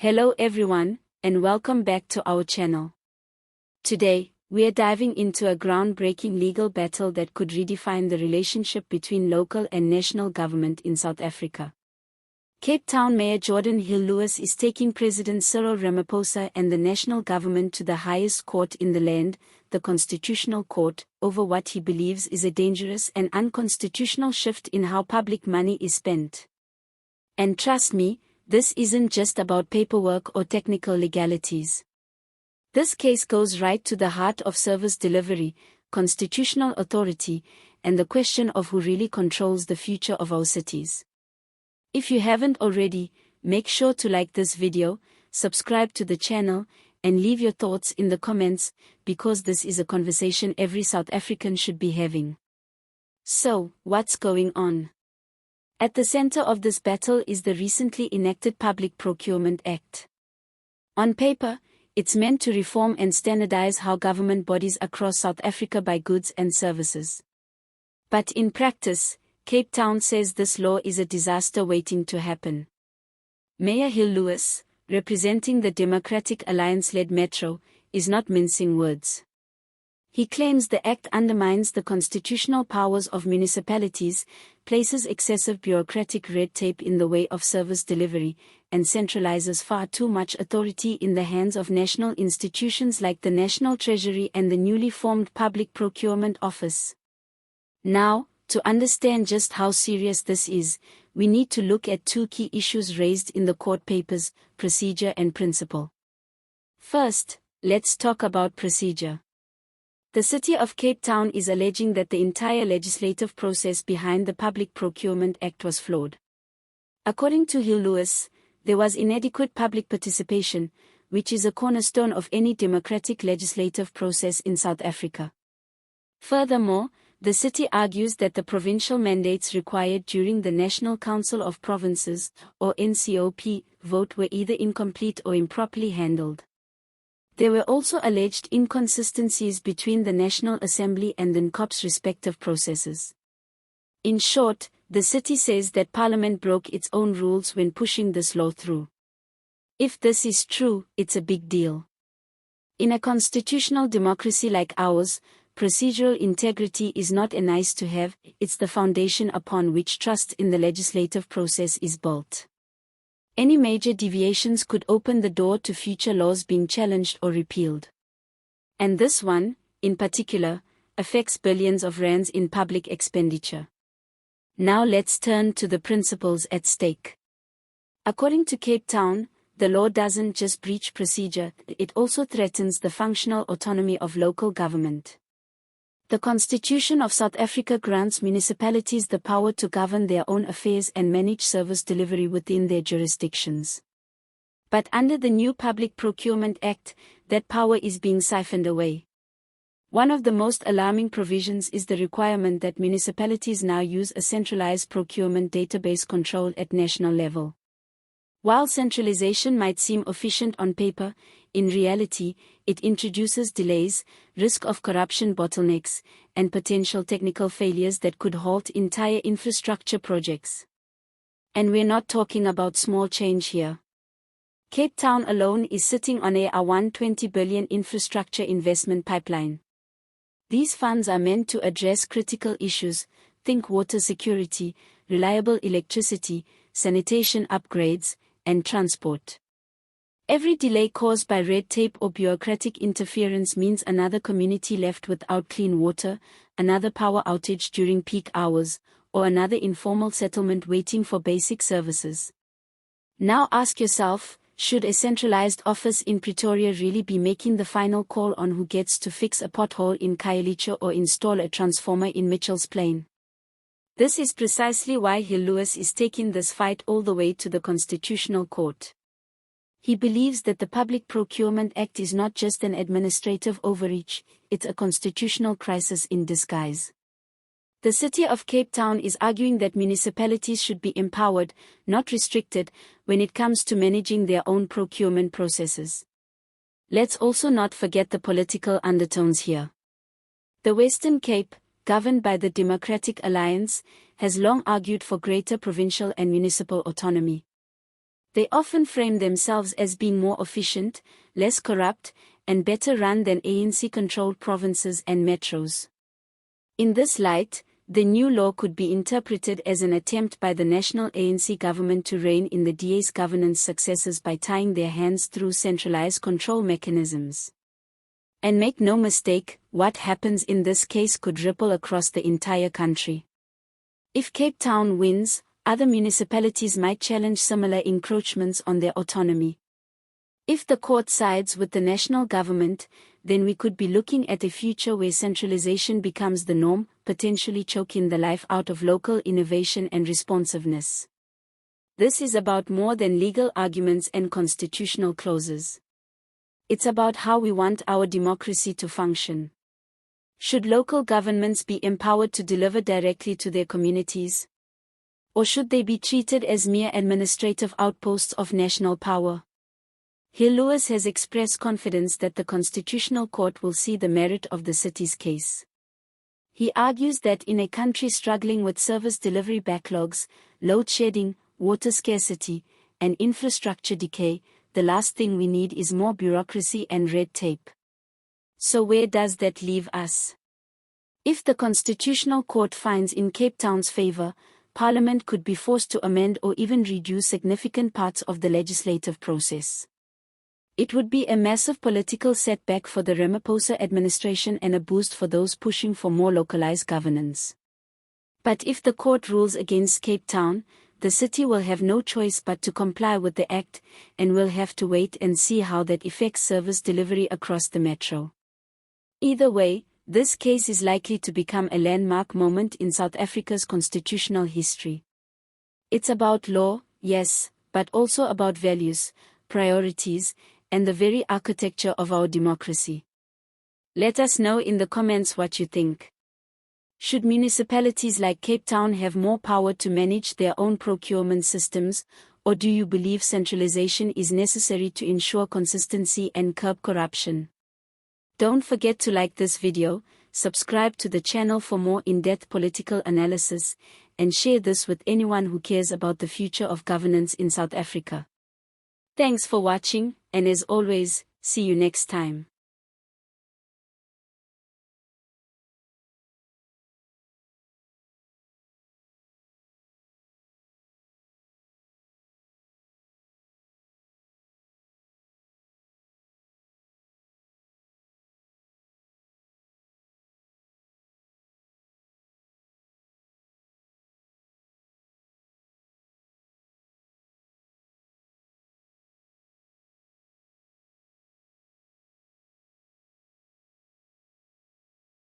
Hello everyone, and welcome back to our channel. Today, we are diving into a groundbreaking legal battle that could redefine the relationship between local and national government in South Africa. Cape Town Mayor Geordin Hill-Lewis is taking President Cyril Ramaphosa and the national government to the highest court in the land, the Constitutional Court, over what he believes is a dangerous and unconstitutional shift in how public money is spent. And trust me, this isn't just about paperwork or technical legalities. This case goes right to the heart of service delivery, constitutional authority, and the question of who really controls the future of our cities. If you haven't already, make sure to like this video, subscribe to the channel, and leave your thoughts in the comments, because this is a conversation every South African should be having. So, what's going on? At the center of this battle is the recently enacted Public Procurement Act. On paper, it's meant to reform and standardize how government bodies across South Africa buy goods and services. But in practice, Cape Town says this law is a disaster waiting to happen. Mayor Hill-Lewis, representing the Democratic Alliance-led Metro, is not mincing words. He claims the act undermines the constitutional powers of municipalities, places excessive bureaucratic red tape in the way of service delivery, and centralises far too much authority in the hands of national institutions like the National Treasury and the newly formed Public Procurement Office. Now, to understand just how serious this is, we need to look at two key issues raised in the court papers: procedure and principle. First, let's talk about procedure. The City of Cape Town is alleging that the entire legislative process behind the Public Procurement Act was flawed. According to Hill-Lewis, there was inadequate public participation, which is a cornerstone of any democratic legislative process in South Africa. Furthermore, the city argues that the provincial mandates required during the National Council of Provinces, or NCOP, vote were either incomplete or improperly handled. There were also alleged inconsistencies between the National Assembly and the NCOP's respective processes. In short, the city says that Parliament broke its own rules when pushing this law through. If this is true, it's a big deal. In a constitutional democracy like ours, procedural integrity is not a nice to have, it's the foundation upon which trust in the legislative process is built. Any major deviations could open the door to future laws being challenged or repealed. And this one, in particular, affects billions of rands in public expenditure. Now let's turn to the principles at stake. According to Cape Town, the law doesn't just breach procedure, it also threatens the functional autonomy of local government. The Constitution of South Africa grants municipalities the power to govern their own affairs and manage service delivery within their jurisdictions. But under the new Public Procurement Act, that power is being siphoned away. One of the most alarming provisions is the requirement that municipalities now use a centralized procurement database controlled at national level. While centralization might seem efficient on paper, in reality, it introduces delays, risk of corruption bottlenecks, and potential technical failures that could halt entire infrastructure projects. And we're not talking about small change here. Cape Town alone is sitting on a R120 billion infrastructure investment pipeline. These funds are meant to address critical issues, think water security, reliable electricity, sanitation upgrades, and transport. Every delay caused by red tape or bureaucratic interference means another community left without clean water, another power outage during peak hours, or another informal settlement waiting for basic services. Now ask yourself, should a centralized office in Pretoria really be making the final call on who gets to fix a pothole in Khayelitsha or install a transformer in Mitchell's Plain? This is precisely why Hill-Lewis is taking this fight all the way to the Constitutional Court. He believes that the Public Procurement Act is not just an administrative overreach, it's a constitutional crisis in disguise. The City of Cape Town is arguing that municipalities should be empowered, not restricted, when it comes to managing their own procurement processes. Let's also not forget the political undertones here. The Western Cape, governed by the Democratic Alliance, has long argued for greater provincial and municipal autonomy. They often frame themselves as being more efficient, less corrupt, and better run than ANC-controlled provinces and metros. In this light, the new law could be interpreted as an attempt by the national ANC government to rein in the DA's governance successes by tying their hands through centralized control mechanisms. And make no mistake, what happens in this case could ripple across the entire country. If Cape Town wins, other municipalities might challenge similar encroachments on their autonomy. If the court sides with the national government, then we could be looking at a future where centralization becomes the norm, potentially choking the life out of local innovation and responsiveness. This is about more than legal arguments and constitutional clauses. It's about how we want our democracy to function. Should local governments be empowered to deliver directly to their communities? Or should they be treated as mere administrative outposts of national power? Hill-Lewis has expressed confidence that the Constitutional Court will see the merit of the city's case. He argues that in a country struggling with service delivery backlogs, load shedding, water scarcity, and infrastructure decay, the last thing we need is more bureaucracy and red tape. So where does that leave us? If the Constitutional Court finds in Cape Town's favor, Parliament could be forced to amend or even reduce significant parts of the legislative process. It would be a massive political setback for the Ramaphosa administration and a boost for those pushing for more localized governance. But if the court rules against Cape Town, the city will have no choice but to comply with the act, and will have to wait and see how that affects service delivery across the metro. Either way, this case is likely to become a landmark moment in South Africa's constitutional history. It's about law, yes, but also about values, priorities, and the very architecture of our democracy. Let us know in the comments what you think. Should municipalities like Cape Town have more power to manage their own procurement systems, or do you believe centralization is necessary to ensure consistency and curb corruption? Don't forget to like this video, subscribe to the channel for more in-depth political analysis, and share this with anyone who cares about the future of governance in South Africa. Thanks for watching, and as always, see you next time.